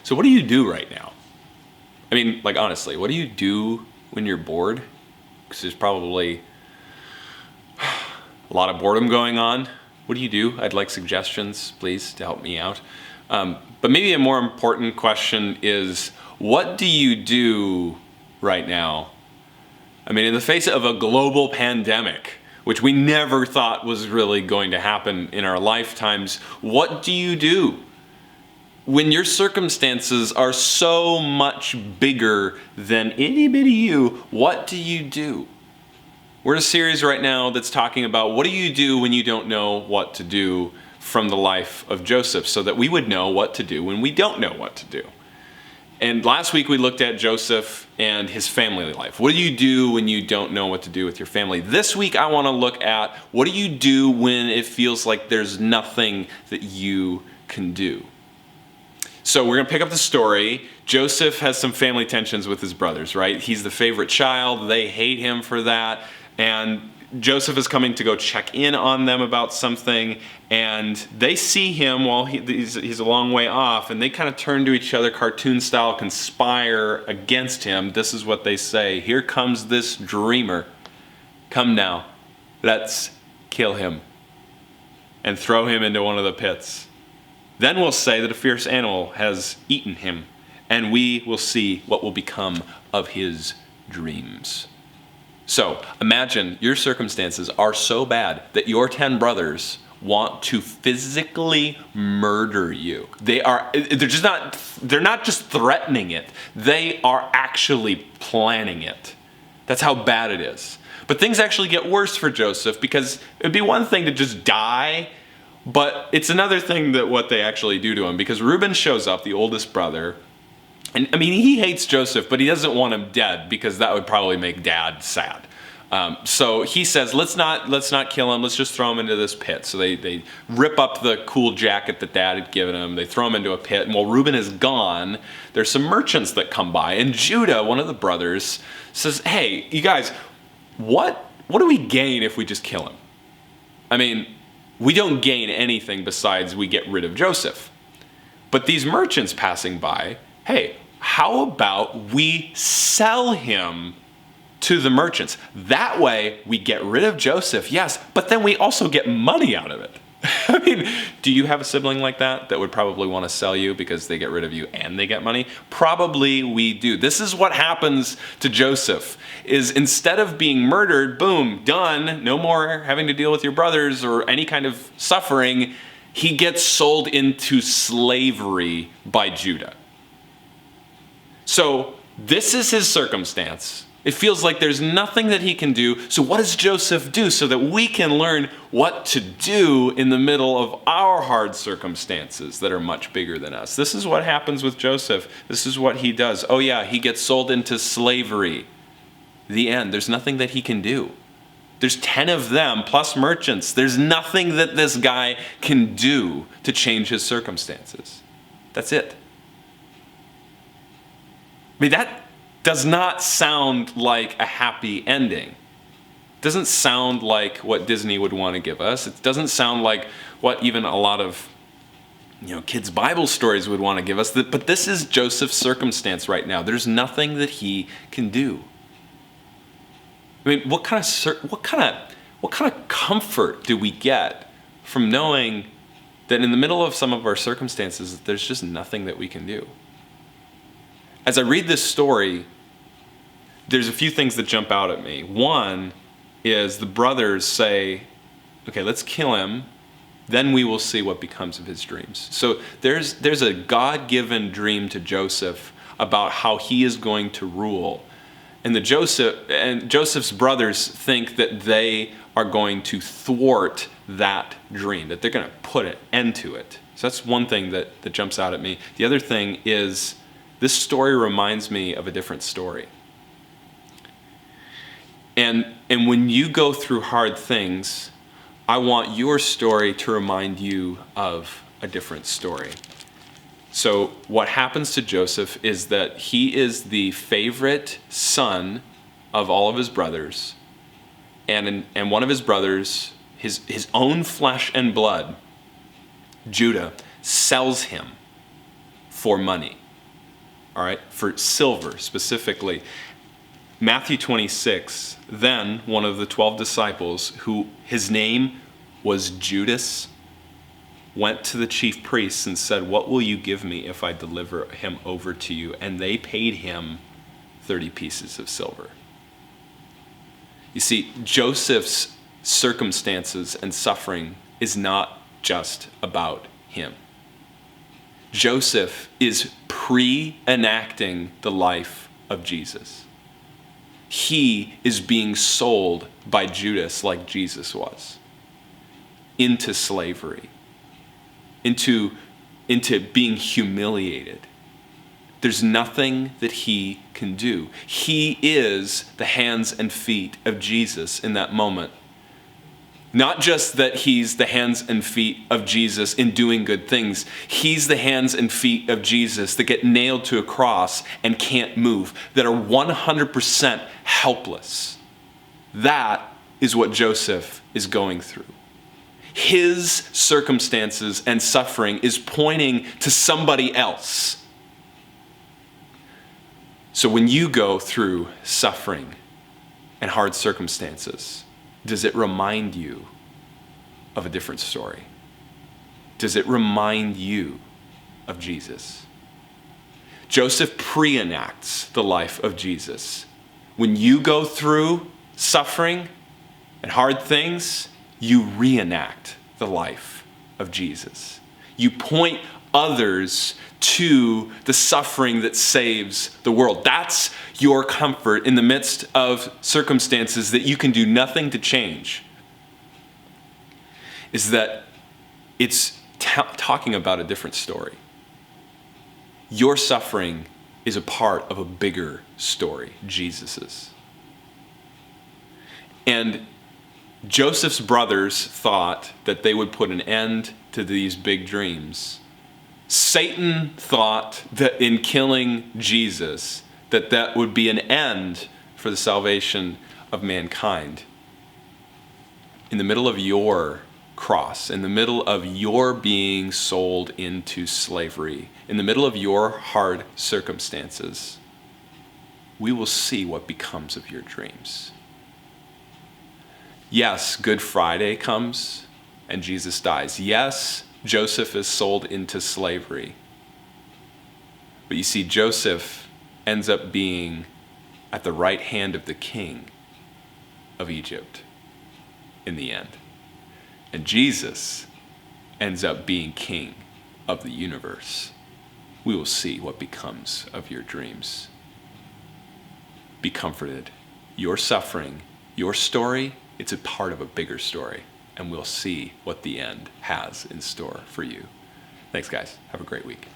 So what do you do right now? I mean, like, honestly, what do you do when you're bored? Because there's probably a lot of boredom going on. What do you do? I'd like suggestions, please, to help me out. But maybe a more important question is, what do you do right now? I mean, in the face of a global pandemic, which we never thought was really going to happen in our lifetimes, what do you do? When your circumstances are so much bigger than itty bitty you, what do you do? We're in a series right now that's talking about what do you do when you don't know what to do from the life of Joseph, so that we would know what to do when we don't know what to do. And last week we looked at Joseph and his family life. What do you do when you don't know what to do with your family? This week I want to look at what do you do when it feels like there's nothing that you can do. So we're going to pick up the story. Joseph has some family tensions with his brothers, right? He's the favorite child. They hate him for that. And Joseph is coming to go check in on them about something. And they see him while he's a long way off. And they kind of turn to each other, cartoon style, conspire against him. This is what they say. Here comes this dreamer. Come now, let's kill him and throw him into one of the pits. Then we'll say that a fierce animal has eaten him, and we will see what will become of his dreams. So imagine your circumstances are so bad that your 10 brothers want to physically murder you. They're not just threatening it, they are actually planning it. That's how bad it is. But things actually get worse for Joseph, because it'd be one thing to just die, but it's another thing that what they actually do to him, because Reuben shows up, the oldest brother, and I mean, he hates Joseph, but he doesn't want him dead, because that would probably make Dad sad. So he says, let's not kill him, let's just throw him into this pit. So they rip up the cool jacket that Dad had given him, they throw him into a pit, and while Reuben is gone, there's some merchants that come by, and Judah, one of the brothers, says, hey, you guys, what do we gain if we just kill him? I mean, we don't gain anything besides we get rid of Joseph. But these merchants passing by, hey, how about we sell him to the merchants? That way we get rid of Joseph, yes, but then we also get money out of it. I mean, do you have a sibling like that would probably want to sell you because they get rid of you and they get money? Probably we do. This is what happens to Joseph, is instead of being murdered, boom, done, no more having to deal with your brothers or any kind of suffering, he gets sold into slavery by Judah. So this is his circumstance. It feels like there's nothing that he can do. So what does Joseph do so that we can learn what to do in the middle of our hard circumstances that are much bigger than us? This is what happens with Joseph. This is what he does. Oh yeah, he gets sold into slavery. The end. There's nothing that he can do. There's 10 of them plus merchants. There's nothing that this guy can do to change his circumstances. That's it. I mean, that does not sound like a happy ending. It doesn't sound like what Disney would want to give us. It doesn't sound like what even a lot of kids' Bible stories would want to give us. But this is Joseph's circumstance right now. There's nothing that he can do. I mean, what kind of comfort do we get from knowing that in the middle of some of our circumstances, there's just nothing that we can do? As I read this story, there's a few things that jump out at me. One is the brothers say, okay, let's kill him, then we will see what becomes of his dreams. So there's a God-given dream to Joseph about how he is going to rule. And Joseph's brothers think that they are going to thwart that dream, that they're going to put an end to it. So that's one thing that jumps out at me. The other thing is, this story reminds me of a different story. And when you go through hard things, I want your story to remind you of a different story. So what happens to Joseph is that he is the favorite son of all of his brothers. And one of his brothers, his own flesh and blood, Judah, sells him for money. all right, for silver specifically. Matthew 26, then one of the 12 disciples, who his name was Judas, went to the chief priests and said, "What will you give me if I deliver him over to you?" And they paid him 30 pieces of silver. You see, Joseph's circumstances and suffering is not just about him. Joseph is pre-enacting the life of Jesus. He is being sold by Judas, like Jesus was, into slavery, into being humiliated. There's nothing that he can do. He is the hands and feet of Jesus in that moment. Not just that he's the hands and feet of Jesus in doing good things. He's the hands and feet of Jesus that get nailed to a cross and can't move, that are 100% helpless. That is what Joseph is going through. His circumstances and suffering is pointing to somebody else. So when you go through suffering and hard circumstances, does it remind you of a different story? Does it remind you of Jesus? Joseph pre-enacts the life of Jesus. When you go through suffering and hard things, you reenact the life of Jesus. You point others to the suffering that saves the world. That's your comfort in the midst of circumstances that you can do nothing to change. Is that it's talking about a different story. Your suffering is a part of a bigger story, Jesus's. And Joseph's brothers thought that they would put an end to these big dreams. Satan thought that in killing Jesus, that would be an end for the salvation of mankind. In the middle of your cross, in the middle of your being sold into slavery, in the middle of your hard circumstances, we will see what becomes of your dreams. Yes, Good Friday comes and Jesus dies. Yes, Joseph is sold into slavery. But you see, Joseph ends up being at the right hand of the king of Egypt in the end. And Jesus ends up being king of the universe. We will see what becomes of your dreams. Be comforted. Your suffering, your story, it's a part of a bigger story. And we'll see what the end has in store for you. Thanks, guys. Have a great week.